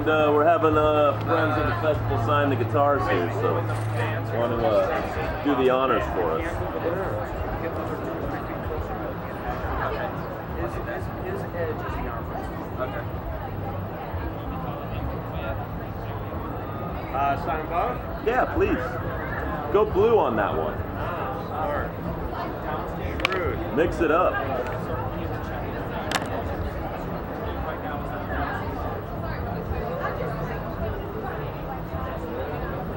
And we're having friends of the festival sign the guitars here, so want to do the honors for us. His edge is the armrest. Okay. Sign both? Yeah, please. Go blue on that one. Rude. Mix it up.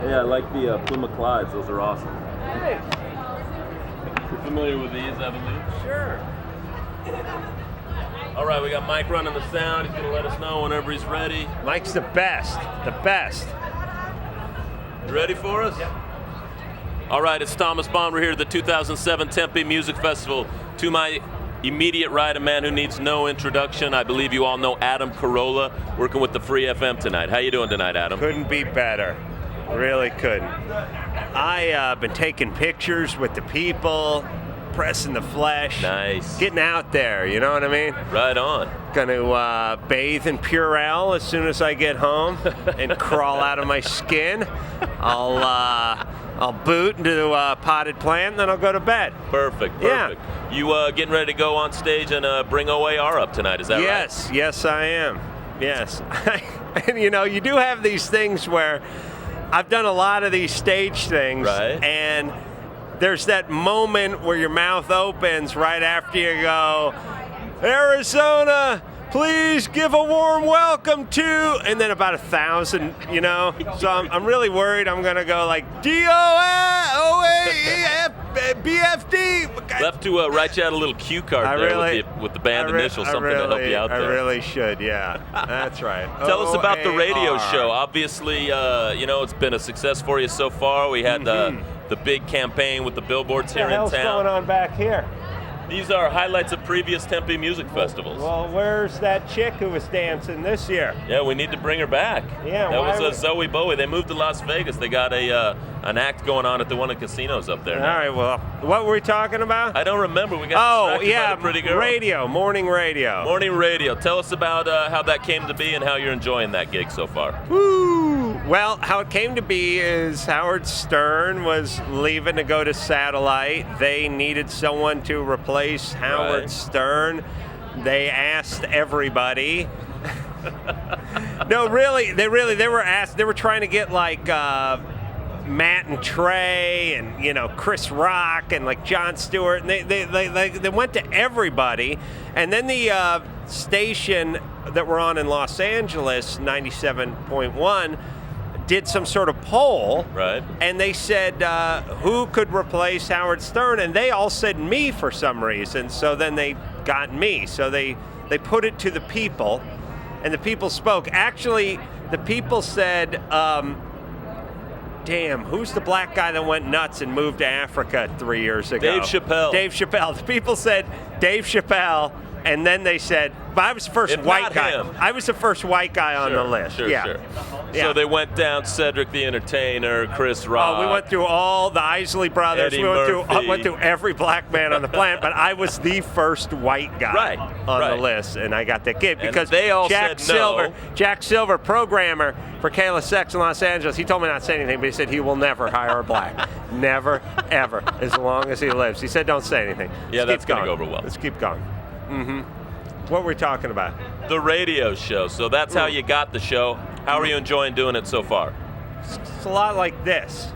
Yeah, I like the Pluma Clydes. Those are awesome. Hey. You're familiar with these, I believe? Sure. All right, we got Mike running the sound. He's going to let us know whenever he's ready. Mike's the best. The best. You ready for us? Yep. All right, it's Thomas Bond. We're here at the 2007 Tempe Music Festival. To my immediate right, a man who needs no introduction. I believe you all know Adam Carolla, working with the Free FM tonight. How you doing tonight, Adam? Couldn't be better. Really couldn't. I've been taking pictures with the people, pressing the flesh. Nice. Getting out there, you know what I mean? Right on. Gonna bathe in Purell as soon as I get home and crawl out of my skin. I'll boot into Potted Plant, and then I'll go to bed. Perfect. Yeah. You getting ready to go on stage and bring O.A.R. up tonight, is that right? Yes, I am. Yes. And you know, you do have these things where I've done a lot of these stage things, right. And there's that moment where your mouth opens right after you go, Arizona, please give a warm welcome to, and then about 1,000, you know. So I'm really worried I'm gonna go like DOA-BFD. We'll have to write you out a little cue card with the band initials, something to help you out there. I really should, yeah. That's right. Tell us about the radio O.A.R. show. Obviously, you know, it's been a success for you so far. We had the big campaign with the billboards here in town. What the hell's going on back here? These are highlights of previous Tempe music festivals. Well, where's that chick who was dancing this year? Yeah, we need to bring her back. Yeah, that was Zoe Bowie. They moved to Las Vegas. They got an act going on at the one of the casinos up there. All right, well, what were we talking about? I don't remember. We got distracted by the pretty girl. Radio, morning radio. Morning radio. Tell us about how that came to be and how you're enjoying that gig so far. Woo! Well, how it came to be is Howard Stern was leaving to go to satellite. They needed someone to replace Howard Stern. They asked everybody. No, really, they were asked. They were trying to get like Matt and Trey and, you know, Chris Rock and like Jon Stewart, and they went to everybody, and then the station that we're on in Los Angeles, 97.1, did some sort of poll, right? And they said who could replace Howard Stern, and they all said me for some reason. So then they got me. So they put it to the people, and the people spoke. Actually, the people said, damn, who's the black guy that went nuts and moved to Africa 3 years ago? Dave Chappelle. Dave Chappelle. The people said Dave Chappelle, and then they said, but I was the first white guy. I was the first white guy on the list. Sure. Yeah. So they went down Cedric the Entertainer, Chris Rock. Oh, we went through all the Isley Brothers. Eddie we went Murphy. through every black man on the planet, but I was the first white guy on the list, and I got that gig because they all Jack said no. Jack Silver, programmer for Kayla Sex in Los Angeles, he told me not to say anything, but he said he will never hire a black. Never, ever, as long as he lives. He said don't say anything. Yeah, Let's that's keep going to going. go over well. Let's keep going. What were we talking about? The radio show. So that's how you got the show. How are you enjoying doing it so far? It's a lot like this.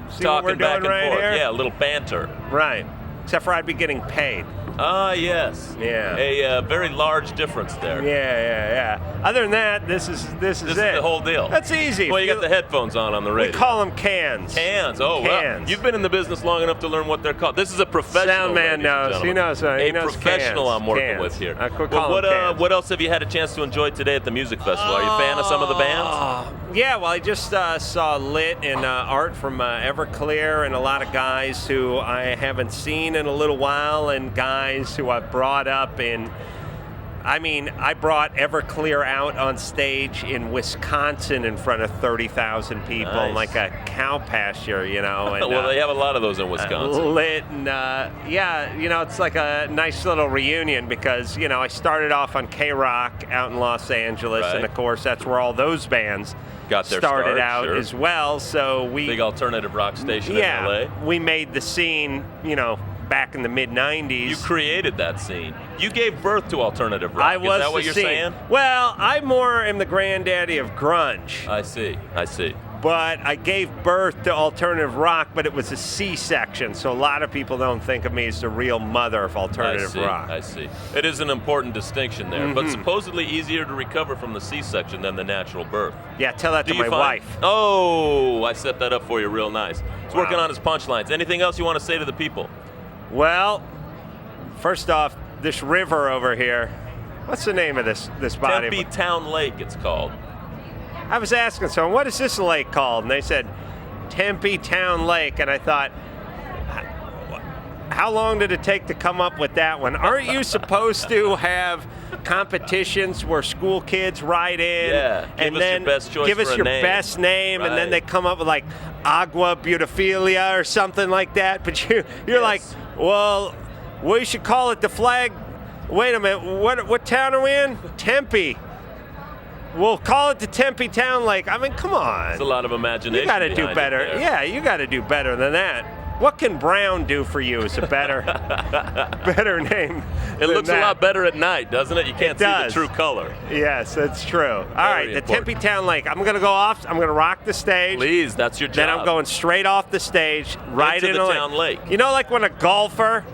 See Talking what we're back doing and right forth. here? Yeah, a little banter. Right. Except for I'd be getting paid. Ah, yes. Yeah. A very large difference there. Yeah. Other than that, this is it. This is the whole deal. That's easy. Well, you got the headphones on the radio. We call them cans. Cans. Oh, cans. Well, you've been in the business long enough to learn what they're called. This is a professional. Sound man knows. He knows. He knows professional cans. I'm working cans. with here. Cans. What else have you had a chance to enjoy today at the music festival? Are you a fan of some of the bands? Yeah, well, I just saw Lit and Art from Everclear, and a lot of guys who I haven't seen in a little while, and guys who I've brought up in I mean, I brought Everclear out on stage in Wisconsin in front of 30,000 people, Nice. like a cow pasture, you know. And, Well, they have a lot of those in Wisconsin. lit, and yeah, you know, it's like a nice little reunion because, you know, I started off on K-Rock out in Los Angeles, Right. and of course that's where all those bands Got their started start, out sure. as well. So we, Big alternative rock station yeah, in LA. we made the scene, you know, back in the mid-90s. You created that scene. You gave birth to alternative rock. I was Is that what the you're scene. saying? Well, I more am the granddaddy of grunge, I see. but I gave birth to alternative rock, but it was a C-section, so a lot of people don't think of me as the real mother of alternative rock. I see. It is an important distinction there, but supposedly easier to recover from the C-section than the natural birth. Yeah, tell that to my wife. Oh, I set that up for you real nice. He's working Wow. on his punchlines. Anything else you want to say to the people? Well, first off, this river over here, what's the name of this body? Tempe Town Lake, it's called. I was asking someone, what is this lake called? And they said, Tempe Town Lake. And I thought, how long did it take to come up with that one? Aren't you supposed to have competitions where school kids write in Yeah, give and us then your best choice give us for a your name. best name, and then Right. they come up with like Agua Beautifilia or something like that? But you're Yes. like, well, we should call it the flag. Wait a minute, what town are we in? Tempe. We'll call it the Tempe Town Lake. I mean, come on. It's a lot of imagination. You got to do behind it better. there. Yeah, you got to do better than that. What can Brown do for you is a better, better name. It looks a lot better at night, doesn't it? You can't see the does. true color. Yes, that's true. All right, the important. Tempe Town Lake. I'm going to go off. I'm going to rock the stage. Please, that's your job. Then I'm going straight off the stage, right Into in the town lake. You know, like when a golfer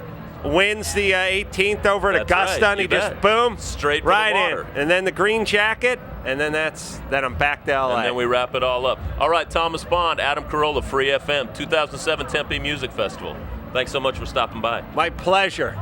wins the 18th over at That's right, Augusta, and he you just bet. boom, Straight for the right water. in, and then the green jacket, and then then I'm back to LA. And then we wrap it all up. All right, Thomas Bond, Adam Carolla, Free FM, 2007 Tempe Music Festival. Thanks so much for stopping by. My pleasure.